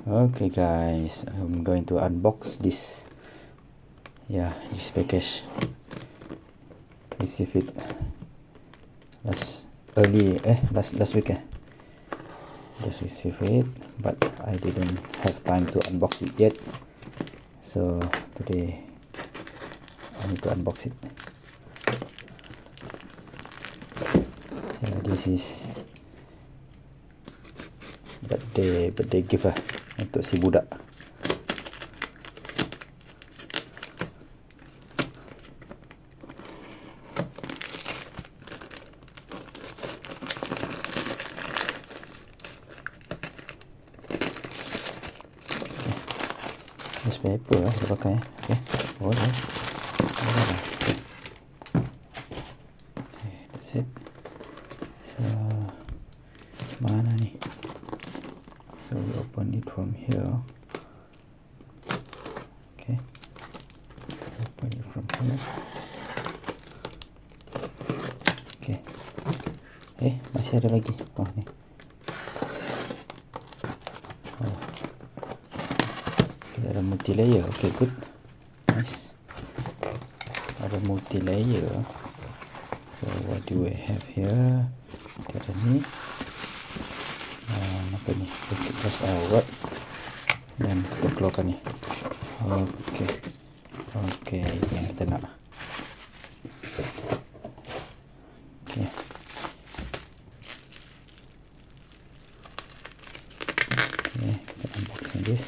Okay guys, I'm going to unbox this. Yeah, this package. Received it last week. Just received it, but I didn't have time to unbox it yet. So today I need to unbox it. Yeah, this is birthday gift untuk si budak. Newspaper dia pakai. Okay, boleh. Okay, that's it. So mana ni? So we open it from here. Okay, open it from here. Okay. Masih ada lagi. Oh ni. Oh. Kita ada multi layer. Okay, good. Nice. Ada multi layer. So what do we have here? Kita ada ni. Apa ni? Kita press awet dan kita keluarkan ni. Okay, yang kita nak. Okay. Kita unboxing this.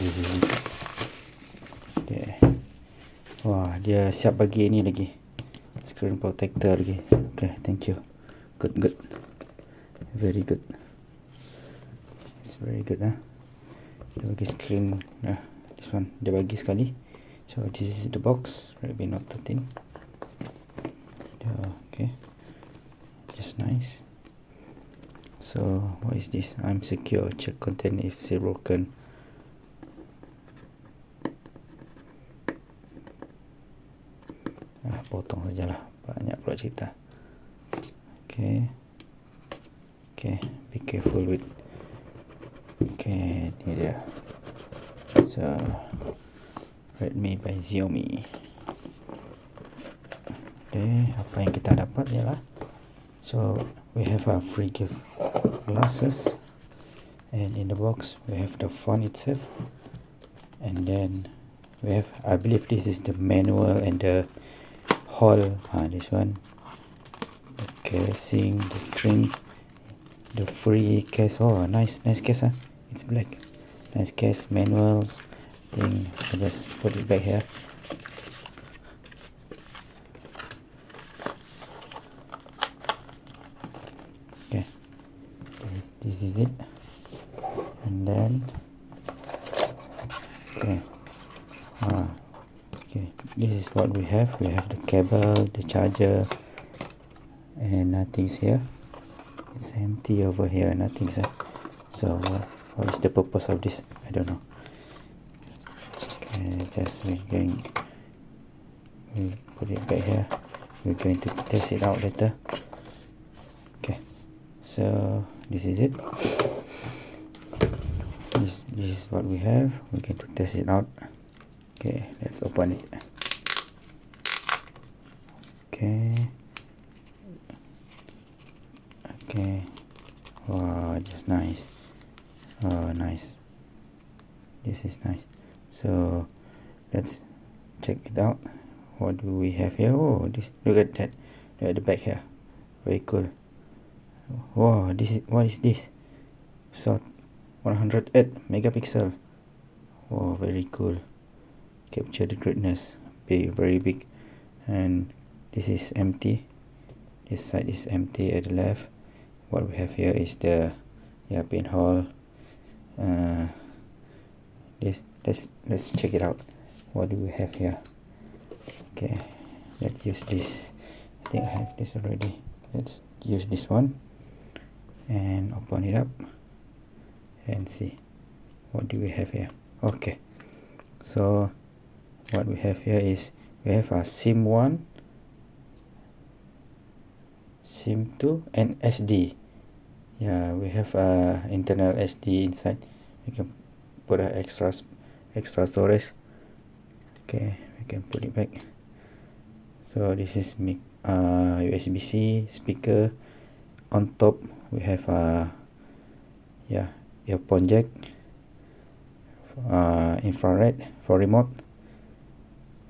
This is it. Okay. Wah, dia siap bagi ni lagi. Screen protector lagi. Okay, thank you. Good. Very good. It's very good Dia bagi screen. This one dia bagi sekali. So this is the box. Redmi Note 13. Okay. Just nice. So what is this? I'm secure. Check content if still broken. Potong sajalah, banyak pula cerita. Okay, be careful with. Okay, ni dia. So Redmi by Xiaomi. Okay, apa yang kita dapat ialah, so we have a free gift glasses, and in the box we have the phone itself, and then we have, I believe this is the manual and the whole this one, the casing, the screen, the free case. Oh, nice case. It's black. Nice case, manuals thing. I just put it back here. Okay, this is it. And then okay, this is what we have. We have the cable, the charger, and nothing's here. It's empty over here. Nothing's here. So what is the purpose of this? I don't know. Okay, just we put it back here. We're going to test it out later. Okay, so this is it. This is what we have. We're going to test it out. Okay, let's open it. Okay. Wow, just nice. Oh, nice. This is nice. So let's check it out. What do we have here? Oh, this, look at that. Look at the back here. Very cool. Wow, what is this? So 108 megapixel. Oh, very cool. Capture the greatness. Very big. And this is empty. This side is empty at the left. What we have here is the pinhole. Let's check it out. What do we have here? Okay, let's use this. I think I have this already. Let's use this one and open it up and see what do we have here. Okay, so what we have here is we have a SIM 1, SIM 2 and SD. Yeah, we have a internal SD inside. We can put a extra storage. Okay, we can put it back. So this is USB-C speaker. On top we have a earphone jack, infrared for remote,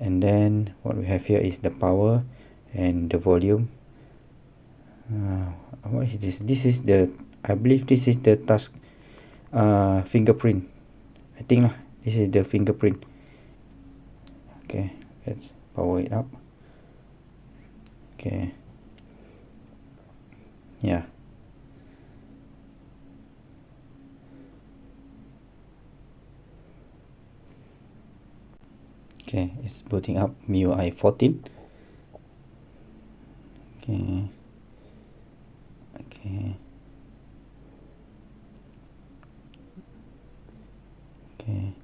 and then what we have here is the power and the volume. What is this? This is the, I believe this is the touch fingerprint. I think this is the fingerprint. Okay, let's power it up. Okay, yeah. Okay, it's booting up MIUI 14. Okay. Okay. Okay.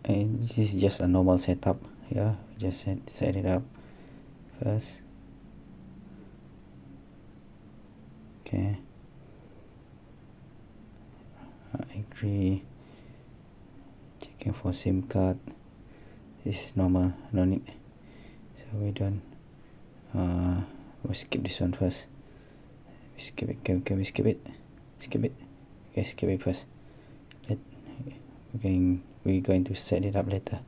And this is just a normal setup. Yeah, just set it up first. Okay. I agree. Checking for SIM card. This is normal, no need. So we don't. We'll skip this one first. We skip it. Can we skip it? Skip it. Okay, skip it first. We're going to set it up later.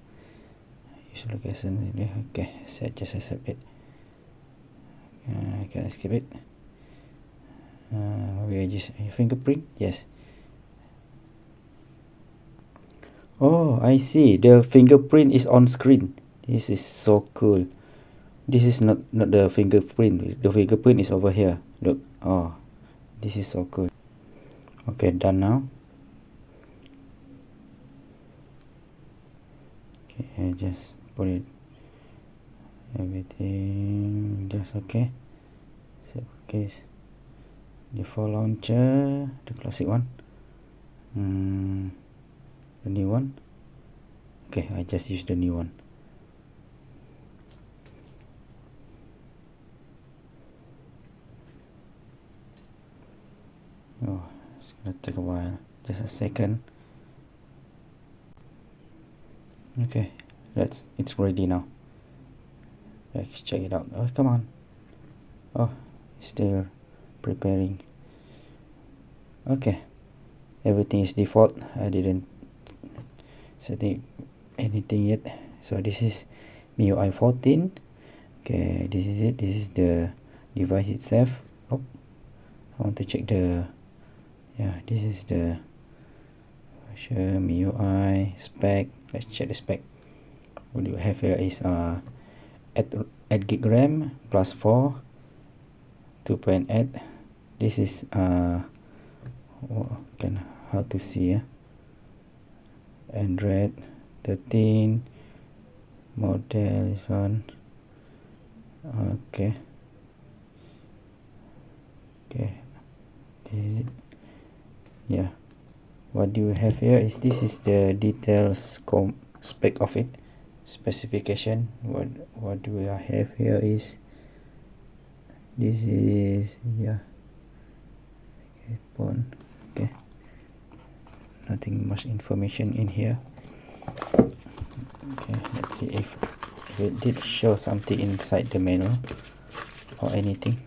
Usual location. Okay, just accept it. Can I skip it? We just fingerprint. Yes. Oh, I see. The fingerprint is on screen. This is so cool. This is not the fingerprint. The fingerprint is over here. Look. Oh, this is so cool. Okay, done now. Okay, just put it. Everything just okay. Set case. Default launcher, the classic one. The new one. Okay, I just use the new one. Oh, it's gonna take a while. Just a second. Okay, it's ready now. Let's check it out. Oh, come on. Oh, it's still preparing. Okay, everything is default. I didn't set anything yet. So this is MIUI 14. Okay, this is it. This is the device itself. Oh, I want to check the, yeah, this is the MIUI spec. Let's check the spec. What do you have here is 8GB RAM plus 4 2.8. This is how to see Android 13 model is one. Okay, this is it. Yeah, what do you have here is, this is the details spec of it, specification. What do I have here is, this is, yeah, okay, phone. Okay, nothing much information in here. Okay, let's see if it did show something inside the manual or anything.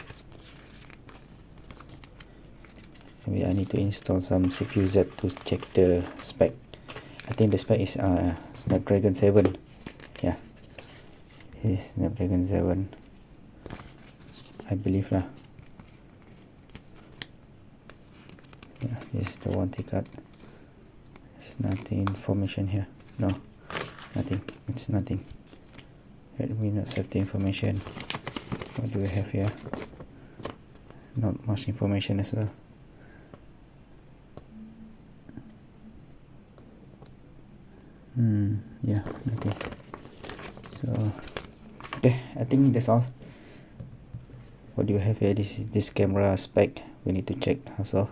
Maybe I need to install some CPU Z to check the spec. I think the spec is Snapdragon 7. Yeah, it is Snapdragon 7, I believe lah. Yeah, this is the warranty card. There's nothing information here. No, nothing. It's nothing. Redmi Note safety information. What do we have here? Not much information as well. Yeah, okay. So okay, I think that's all. What do you have here? This camera spec we need to check also.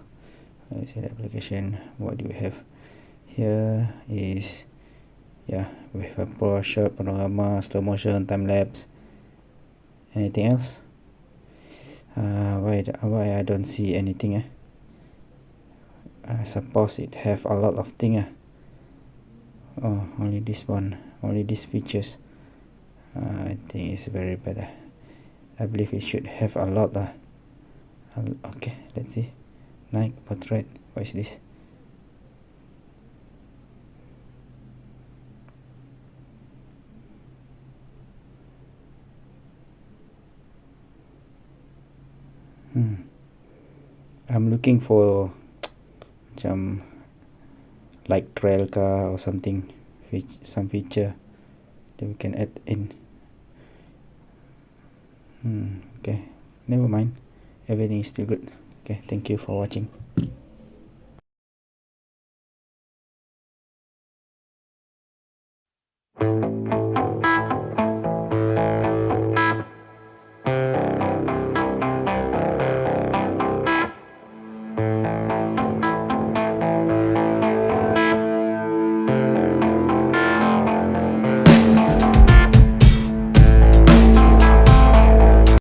Let's see the application. What do we have here is, yeah, we have a pro shot, panorama, slow motion, time lapse. Anything else? Why I don't see anything? I suppose it have a lot of things. Oh, only this one, only these features. I think it's very bad. I believe it should have a lot. Okay, let's see. Night portrait. What is this? I'm looking for macam like trail car or something, some feature that we can add in. Okay, never mind, everything is still good. Okay, thank you for watching.